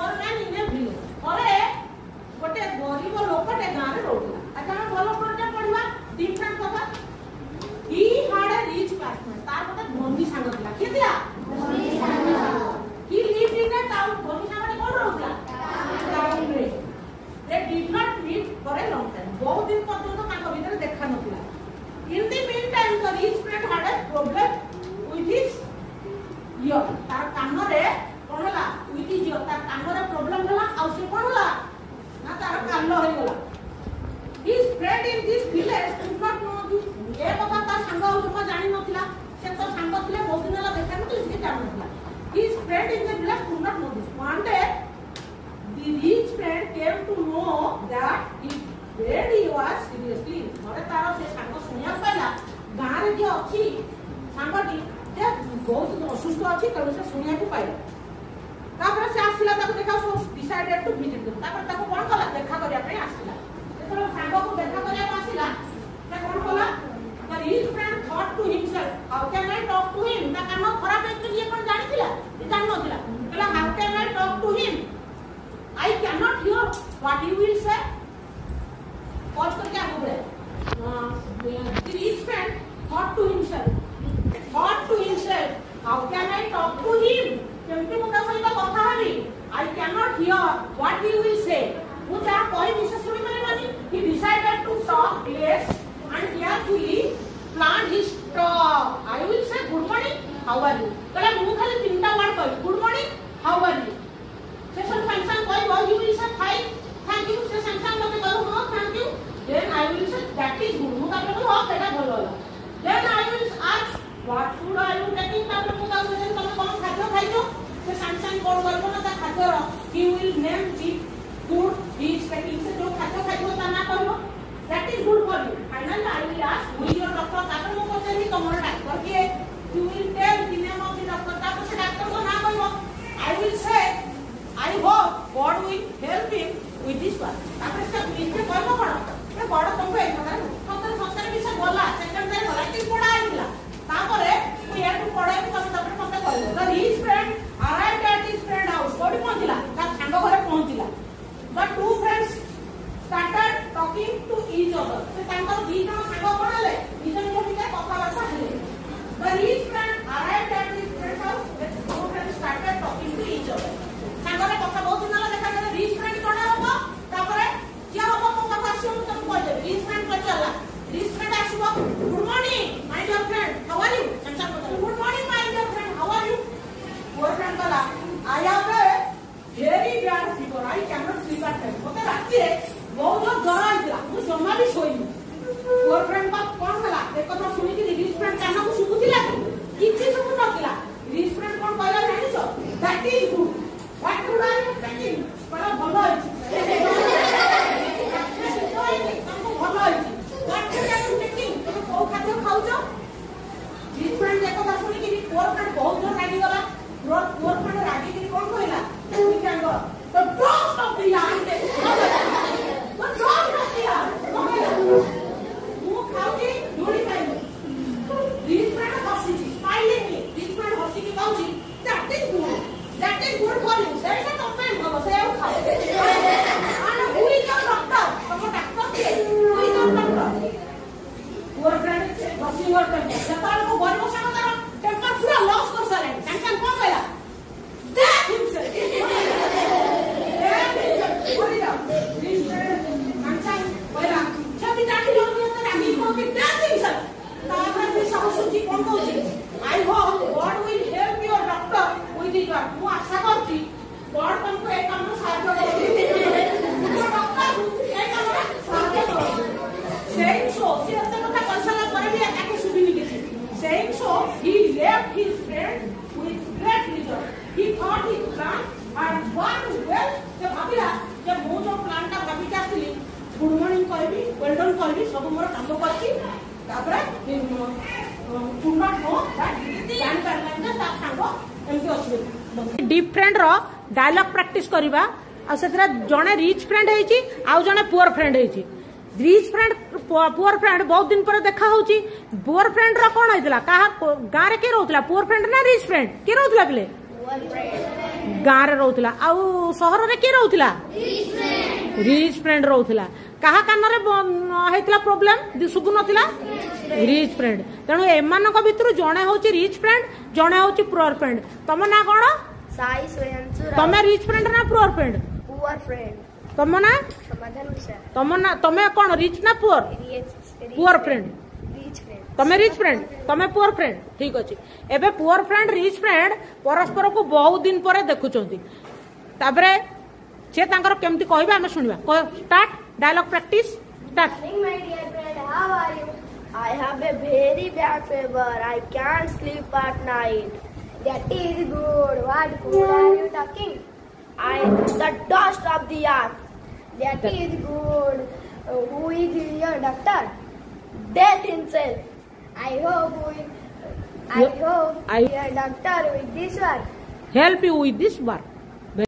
poor man in a village. अरे गोटे गरीब लोकटे गाँव रे रहउला अच्छा हम भलो पढ़ा पढ़वा डिफरेंट कथा he had a rich classmate तार गोटे धनी सांग थिला के थिला धनी सांग he lived in a town धनी सांग कोन रहउला टाउन रे they did not meet for a long time बहुत दिन पर्यंत तांको भीतर देखा नथिला in the meantime the rich friend had a problem with his ear तार कान रे कोन होला with his ear तार कान रे प्रॉब्लम होला आ से कोन होला ना तार कान होई गला his friend in this village could not know this ए बाबा ता संग उठमा जानि नथिला से तो संग थिले बहुत दिन ला देखा नथिला से जानि नथिला his friend in the village could not know this one day the rich friend came to know that his baby was seriously मरे तार से संग सुनिया पाला गां रे जे अछि संगटी जे बहुत असुस्थ अछि तब से सुनिया को पाइला तापर से आसिला ताको देखा सो डिसाइडेड टू विजिट तापर ताको कोन कला देखा करिया पे आसिला तो सांग को देखा करिया आसिला ता कोन कला the rich friend thought to himself how can I talk to him ता कानो खराब एक ये कोन जानिथिला ये जान नथिला कहला how can I talk to him I cannot hear what he will say pause करके आगे बढ़े the rich friend thought to himself how can I talk to him केमती मोटा सहित कथा हबी I cannot hear what he will say मु ता कोई विशेष सुनि माने he decided to talk less and carefully plant his talk I will say good morning how are you कला मु खाली तीनटा वर्ड कहि good morning how are you से सब फंक्शन कोई बोल you will say fine thank you से फंक्शन मते कहू no thank you then I will say that is good मु ता कहू हां सेटा भलो होला then I will ask what food are you taking ता मु ता कहू तमे कोन खाद्य खाइयो से फंक्शन कोन करबो ना ता खाद्य he will name the food he is taking से जो खाद्य खाइयो ता ना कहू that is good for you finally I will ask who is your doctor ता मु कहू तमरो डॉक्टर के you will tell the name of the doctor ता से डॉक्टर को ना कहू I will say I hope God will help him with this one तापर से निजे कहबो कोन ए बड़ तुमको ए ना सतर सतर विषय बोला सेकंड टाइम बोला कि पढ़ा आइला तापरे मु या को पढ़ाई को तापर मते कहलो the rich friend arrived at his friend house कोडी पहुंचिला ता सांग घरे पहुंचिला the two friends started talking to each other से तांकर दी जण सांग कोनले निजन को बिना कथा बार्ता हेले the rich friend arrived at his friend house the two friends started talking to each other सांगरे कथा बहुत दिन ला देखा गले rich friend कोन होबो तापरे क्या होबो को कथा सुन तुम कह दे rich friend को चला rich friend आसीबो good morning my dear friend how are you संसार को good morning my dear friend how are you poor friend कला I have a very bad fever I cannot sleep at night मते राती रे बहुत ज्वर आइला मु जम्मा भी सोइनी poor friend का कोन हला ए कथा सुनी कि rich friend काना को सुबुतिला किछि सुबु नथिला rich friend कोन कहला जानि छ that is good what food are you taking बड़ा भलो है तुमको भलो है what food are you taking तुम को खाद्य खाउ छ rich friend एको बात सुनी कि poor friend बहुत जोर रागी गला poor friend रागी कि कोन कहला तुम क्या गो the dog of the yard the dog of the yard मु खाउ कि डोरी खाइलो rich friend हसी छी स्माइलिंगली rich friend हसी कि कहू छी that is good for you there is a comment बाबा से आउ खाओ and who is your doctor तुम डॉक्टर के who is your doctor poor friend हसी और टेम्पर जताल को गरीब संग तार टेम्पर पूरा लॉस कर सारे टेंशन कोन कहला that himself बोली जा rich friend टेंशन कहला छबी डाटी लोग तो रागी को के that himself तापर भी सब सुची कोन कहू I hope God will help your doctor with his work मु आशा करछी God तुमको ए काम में सहायता करेगी डॉक्टर ए काम में सहायता करेगी saying so से अंत कथा कंसला करे भी एके सुबिनी के saying so he left his friend with great pleasure he thought his plan and worked well से भाबिला जे मु जो प्लान ता भाबी के आसली गुड मॉर्निंग करबी वेल डन करबी सब मोर काम करछी तापर डीप फ्रेंड रो डायलॉग प्रैक्टिस करबा आ सेतरा जने रिच फ्रेंड हेची आ जने पुअर फ्रेंड हेची रिच फ्रेंड पुअर फ्रेंड बहुत दिन पर देखा होची पुअर फ्रेंड रो कोन हेतला का गां रे के रहउतला पुअर फ्रेंड ना रिच फ्रेंड के रहउतला बिले गाँव रे रोला आउ सहर रे के रोला रिच फ्रेंड रोला कहा कान रे हेतला प्रॉब्लम सुबु नथिला रिच फ्रेंड तेणु एमानक भितर जणे होची रिच फ्रेंड जणे होची पुअर फ्रेंड तम ना कोन साई स्वयंसु तमे रिच फ्रेंड ना पुअर फ्रेंड पुअर फ्रेंड तम ना समाधान विषय तम ना तमे कोन रिच ना poor poor friend rich friend तमे रिच फ्रेंड तमे पुअर फ्रेंड ठीक अछि एबे पुअर फ्रेंड रिच फ्रेंड परस्पर को बहुत दिन पर देखुचंती ताबरे से तांकर केमती कहबे हमें सुनिबा start dialogue practice start My dear friend, how are you? I have a very bad fever. I can't sleep at night. That is good. What food are you talking? The dust of the earth. That is good. Who is your doctor? Death himself. I hope your doctor with this work. help you with this work